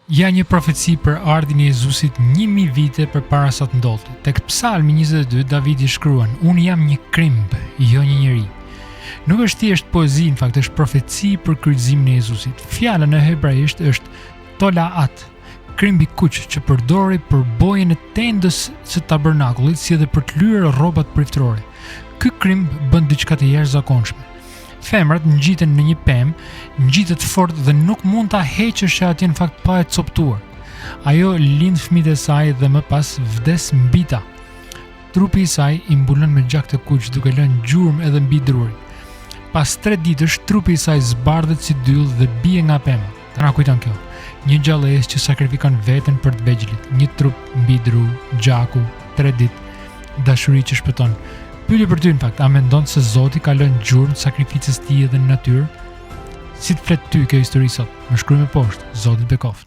Ja një profeci për ardhin e Jezusit 1000 vite përpara sa të ndodhte. Tek Psalmi 22 Davidi shkruan: "Unë jam një krimb, jo një njeri." Nuk është thjesht poezi, në fakt është profeci për kryqëzimin e Jezusit. Fjala në hebraisht është tolaat, krimbi kuq që përdori për bojën e tendës së tabernakullit, si edhe për të lyer rrobat priftërore. Ky krimb bën diçka të jashtëzakonshme. Femrat ngjiten në një pemë, ngjitet fort dhe nuk mund ta heqësh atje në fakt pa e coptuar. Ajo lind fëmijët e saj dhe më pas vdes mbi ta. Trupi i saj i mbulon me gjak të kuq duke lënë gjurmë edhe mbi drurin. Pas 3 ditësh trupi i saj zbardhet si dyll dhe bie nga pema. Na kujton kjo. Një gjallëes që sakrifikon veten për të vegjëlit, një trup mbi dru, gjaku, 3 ditë, dashuri që shpëton. Pyetje për ty në fakt, a mendon se Zoti ka lënë gjurmë sakrificës tij edhe në natyrë? Si të flet ty kjo histori sot? Më shkruaj më poshtë, Zoti të bekoft.